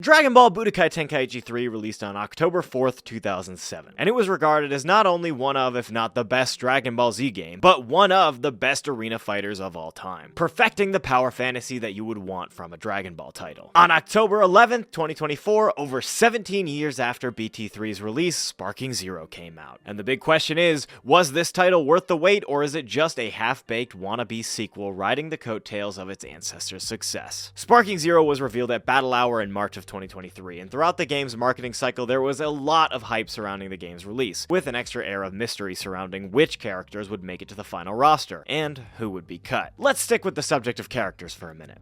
Dragon Ball Budokai Tenkaichi 3 released on October 4th, 2007, and it was regarded as not only one of, if not the best Dragon Ball Z game, but one of the best arena fighters of all time, perfecting the power fantasy that you would want from a Dragon Ball title. On October 11th, 2024, over 17 years after BT3's release, Sparking Zero came out. And the big question is, was this title worth the wait, or is it just a half-baked wannabe sequel riding the coattails of its ancestors' success? Sparking Zero was revealed at Battle Hour in March of 2023, and throughout the game's marketing cycle, there was a lot of hype surrounding the game's release, with an extra air of mystery surrounding which characters would make it to the final roster, and who would be cut. Let's stick with the subject of characters for a minute.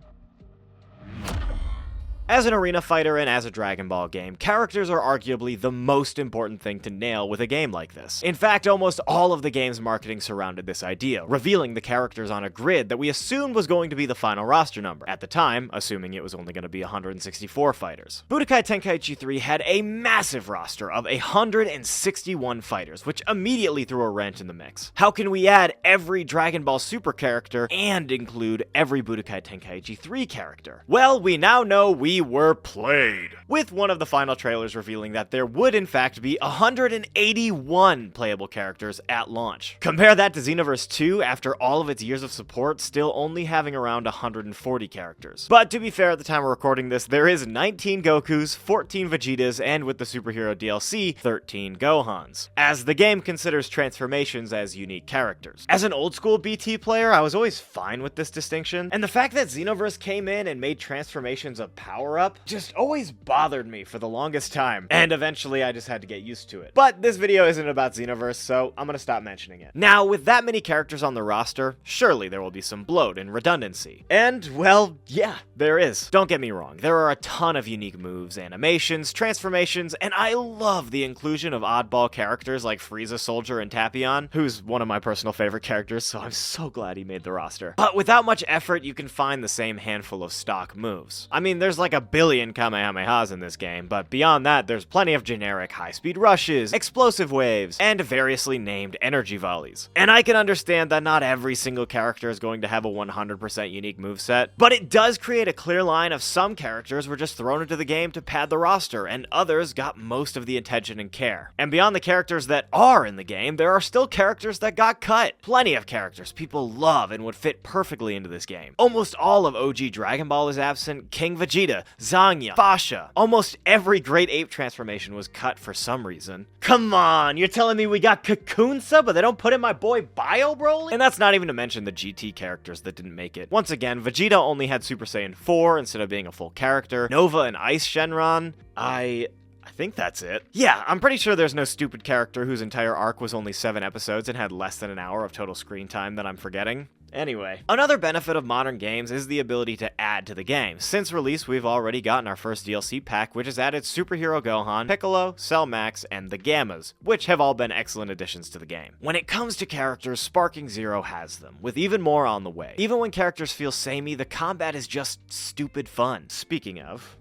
As an arena fighter and as a Dragon Ball game, characters are arguably the most important thing to nail with a game like this. In fact, almost all of the game's marketing surrounded this idea, revealing the characters on a grid that we assumed was going to be the final roster number, at the time, assuming it was only going to be 164 fighters. Budokai Tenkaichi 3 had a massive roster of 161 fighters, which immediately threw a wrench in the mix. How can we add every Dragon Ball Super character and include every Budokai Tenkaichi 3 character? Well, we now know we were played, with one of the final trailers revealing that there would in fact be 181 playable characters at launch. Compare that to Xenoverse 2 after all of its years of support still only having around 140 characters. But to be fair, at the time we're recording this, there is 19 Gokus, 14 Vegetas, and with the superhero DLC, 13 Gohans, as the game considers transformations as unique characters. As an old school BT player, I was always fine with this distinction, and the fact that Xenoverse came in and made transformations a power up just always bothered me for the longest time, and eventually I just had to get used to it. But this video isn't about Xenoverse, so I'm gonna stop mentioning it. Now, with that many characters on the roster, surely there will be some bloat and redundancy. And, well, yeah, there is. Don't get me wrong, there are a ton of unique moves, animations, transformations, and I love the inclusion of oddball characters like Frieza Soldier and Tapion, who's one of my personal favorite characters, so I'm so glad he made the roster. But without much effort, you can find the same handful of stock moves. I mean, there's like a billion Kamehamehas in this game, but beyond that, there's plenty of generic high-speed rushes, explosive waves, and variously named energy volleys. And I can understand that not every single character is going to have a 100% unique moveset, but it does create a clear line of some characters were just thrown into the game to pad the roster, and others got most of the attention and care. And beyond the characters that are in the game, there are still characters that got cut. Plenty of characters people love and would fit perfectly into this game. Almost all of OG Dragon Ball is absent, King Vegeta, Zangya, Fasha. Almost every Great Ape transformation was cut for some reason. Come on, you're telling me we got Kakunsa, but they don't put in my boy Bio Broly? And that's not even to mention the GT characters that didn't make it. Once again, Vegeta only had Super Saiyan 4 instead of being a full character. Nova and Ice Shenron, I think that's it. Yeah, I'm pretty sure there's no stupid character whose entire arc was only 7 episodes and had less than an hour of total screen time that I'm forgetting. Anyway, another benefit of modern games is the ability to add to the game. Since release, we've already gotten our first DLC pack, which has added Superhero Gohan, Piccolo, Cell Max, and the Gammas, which have all been excellent additions to the game. When it comes to characters, Sparking Zero has them, with even more on the way. Even when characters feel samey, the combat is just stupid fun. Speaking of...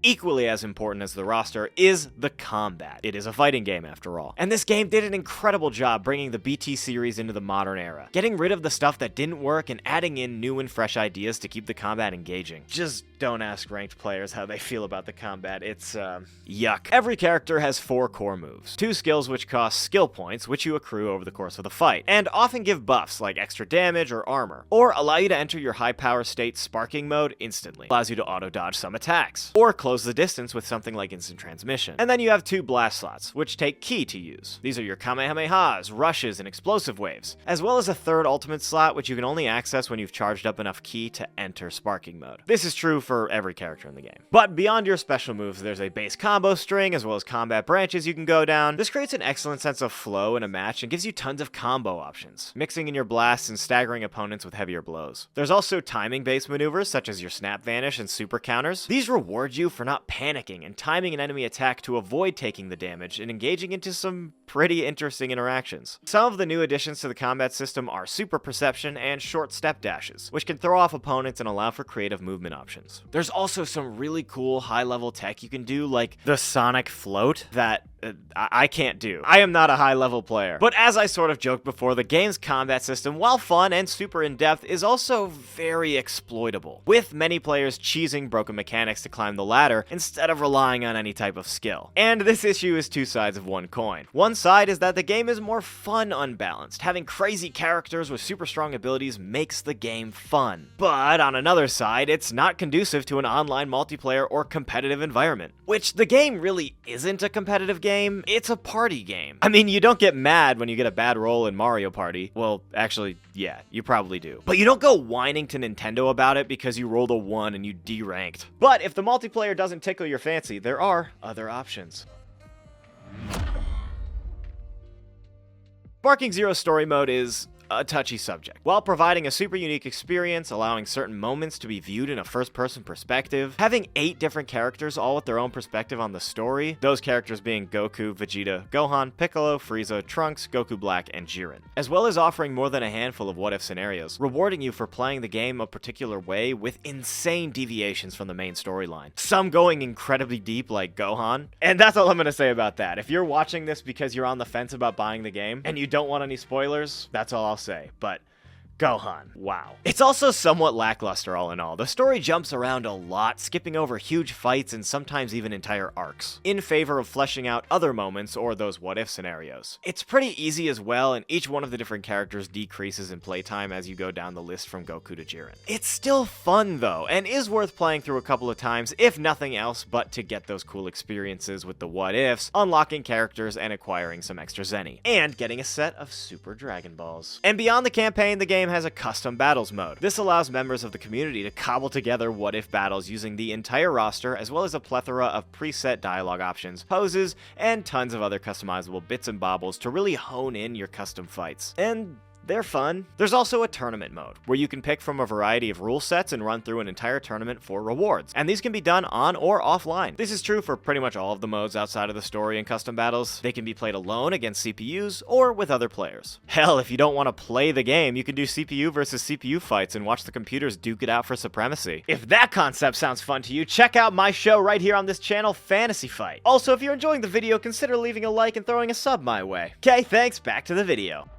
equally as important as the roster is the combat. It is a fighting game after all. And this game did an incredible job bringing the BT series into the modern era, getting rid of the stuff that didn't work and adding in new and fresh ideas to keep the combat engaging. Just don't ask ranked players how they feel about the combat. It's, yuck. Every character has 4 core moves, 2 skills which cost skill points, which you accrue over the course of the fight, and often give buffs like extra damage or armor, or allow you to enter your high power state sparking mode instantly, allows you to auto dodge some attacks, or close the distance with something like instant transmission. And then you have 2 blast slots, which take ki to use. These are your Kamehamehas, rushes, and explosive waves, as well as a 3rd ultimate slot which you can only access when you've charged up enough ki to enter sparking mode. This is true for every character in the game. But beyond your special moves, there's a base combo string, as well as combat branches you can go down. This creates an excellent sense of flow in a match and gives you tons of combo options, mixing in your blasts and staggering opponents with heavier blows. There's also timing-based maneuvers, such as your snap vanish and super counters. These reward you for not panicking and timing an enemy attack to avoid taking the damage and engaging into some pretty interesting interactions. Some of the new additions to the combat system are super perception and short step dashes, which can throw off opponents and allow for creative movement options. There's also some really cool high-level tech you can do, like the sonic float that I can't do. I am not a high-level player. But as I sort of joked before, the game's combat system, while fun and super in-depth, is also very exploitable, with many players cheesing broken mechanics to climb the ladder instead of relying on any type of skill. And this issue is two sides of one coin. One side is that the game is more fun unbalanced. Having crazy characters with super strong abilities makes the game fun. But on another side, it's not conducive to an online multiplayer or competitive environment, which the game really isn't a competitive game. It's a party game. I mean, you don't get mad when you get a bad roll in Mario Party. Well, actually, yeah, you probably do. But you don't go whining to Nintendo about it because you rolled a 1 and you deranked. But if the multiplayer doesn't tickle your fancy, there are other options. Sparking Zero's story mode is a touchy subject. While providing a super unique experience, allowing certain moments to be viewed in a first-person perspective, having 8 different characters all with their own perspective on the story, those characters being Goku, Vegeta, Gohan, Piccolo, Frieza, Trunks, Goku Black, and Jiren, as well as offering more than a handful of what-if scenarios, rewarding you for playing the game a particular way with insane deviations from the main storyline. Some going incredibly deep like Gohan, and that's all I'm gonna say about that. If you're watching this because you're on the fence about buying the game, and you don't want any spoilers, that's all I'll say, but Gohan, wow. It's also somewhat lackluster all in all. The story jumps around a lot, skipping over huge fights and sometimes even entire arcs, in favor of fleshing out other moments or those what-if scenarios. It's pretty easy as well, and each one of the different characters decreases in playtime as you go down the list from Goku to Jiren. It's still fun though, and is worth playing through a couple of times, if nothing else but to get those cool experiences with the what-ifs, unlocking characters and acquiring some extra Zenny, and getting a set of Super Dragon Balls. And beyond the campaign, the game has a custom battles mode. This allows members of the community to cobble together what-if battles using the entire roster, as well as a plethora of preset dialogue options, poses, and tons of other customizable bits and bobbles to really hone in your custom fights. And they're fun. There's also a tournament mode, where you can pick from a variety of rule sets and run through an entire tournament for rewards, and these can be done on or offline. This is true for pretty much all of the modes outside of the story and custom battles. They can be played alone against CPUs, or with other players. Hell, if you don't want to play the game, you can do CPU versus CPU fights and watch the computers duke it out for supremacy. If that concept sounds fun to you, check out my show right here on this channel, Fantasy Fight. Also, if you're enjoying the video, consider leaving a like and throwing a sub my way. Okay, thanks, back to the video.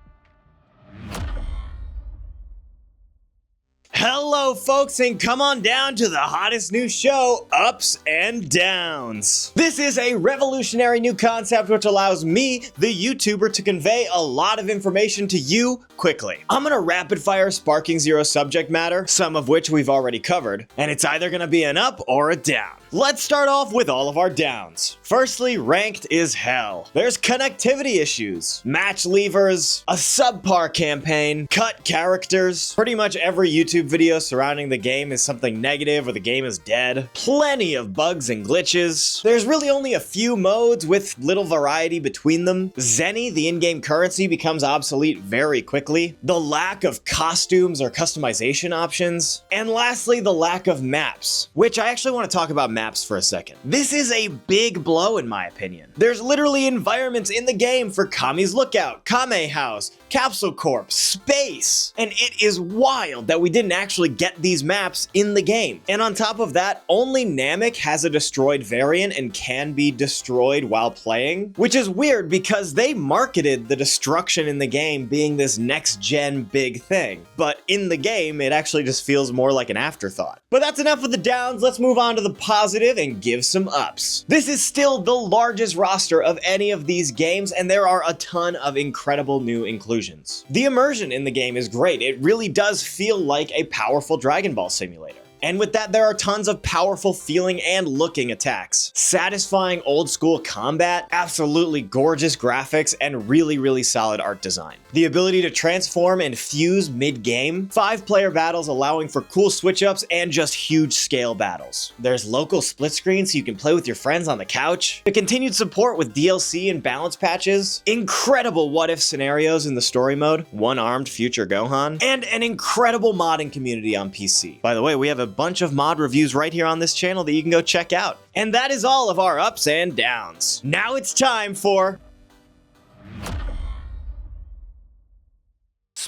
Hello folks, and come on down to the hottest new show, Ups and Downs. This is a revolutionary new concept which allows me, the YouTuber, to convey a lot of information to you quickly. I'm gonna rapid fire Sparking Zero subject matter, some of which we've already covered, and it's either gonna be an up or a down. Let's start off with all of our downs. Firstly, ranked is hell. There's connectivity issues, match levers, a subpar campaign, cut characters. Pretty much every YouTube video surrounding the game is something negative or the game is dead. Plenty of bugs and glitches. There's really only a few modes with little variety between them. Zenny, the in-game currency, becomes obsolete very quickly. The lack of costumes or customization options. And lastly, the lack of maps, which I actually want to talk about maps for a second. This is a big blow in my opinion. There's literally environments in the game for Kami's Lookout, Kame House, Capsule Corp, space, and it is wild that we didn't actually get these maps in the game. And on top of that, only Namek has a destroyed variant and can be destroyed while playing, which is weird because they marketed the destruction in the game being this next-gen big thing, but in the game, it actually just feels more like an afterthought. But that's enough of the downs, let's move on to the positive and give some ups. This is still the largest roster of any of these games, and there are a ton of incredible new inclusions. The immersion in the game is great. It really does feel like a powerful Dragon Ball simulator. And with that, there are tons of powerful feeling and looking attacks. Satisfying old school combat, absolutely gorgeous graphics, and really, really solid art design. The ability to transform and fuse mid-game, 5-player battles allowing for cool switch-ups and just huge scale battles. There's local split screen so you can play with your friends on the couch. The continued support with DLC and balance patches. Incredible what-if scenarios in the story mode. One-armed future Gohan. And an incredible modding community on PC. By the way, we have a bunch of mod reviews right here on this channel that you can go check out. And that is all of our ups and downs. Now it's time for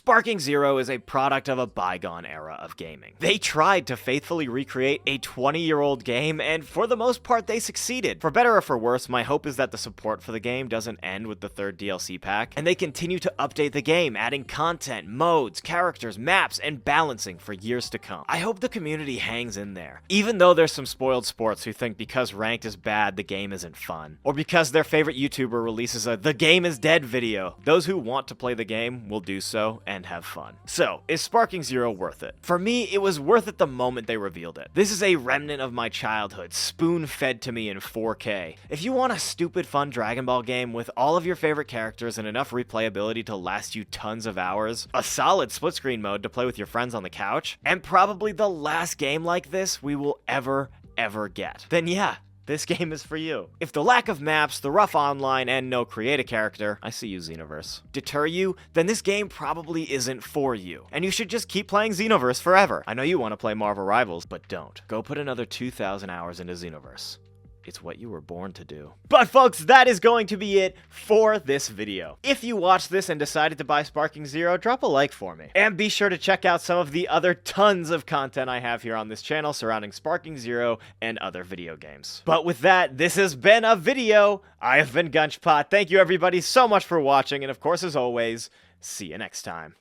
Sparking Zero is a product of a bygone era of gaming. They tried to faithfully recreate a 20-year-old game, and for the most part, they succeeded. For better or for worse, my hope is that the support for the game doesn't end with the third DLC pack, and they continue to update the game, adding content, modes, characters, maps, and balancing for years to come. I hope the community hangs in there, even though there's some spoiled sports who think because ranked is bad, the game isn't fun, or because their favorite YouTuber releases a "the game is dead" video. Those who want to play the game will do so and have fun. So, is Sparking Zero worth it? For me, it was worth it the moment they revealed it. This is a remnant of my childhood, spoon-fed to me in 4K. If you want a stupid fun Dragon Ball game with all of your favorite characters and enough replayability to last you tons of hours, a solid split-screen mode to play with your friends on the couch, and probably the last game like this we will ever get, then yeah, this game is for you. If the lack of maps, the rough online, and no create a character, I see you Xenoverse, deter you, then this game probably isn't for you. And you should just keep playing Xenoverse forever. I know you want to play Marvel Rivals, but don't. Go put another 2,000 hours into Xenoverse. It's what you were born to do. But folks, that is going to be it for this video. If you watched this and decided to buy Sparking Zero, drop a like for me. And be sure to check out some of the other tons of content I have here on this channel surrounding Sparking Zero and other video games. But with that, this has been a video. I have been Gunchpot. Thank you everybody so much for watching, and of course, as always, see you next time.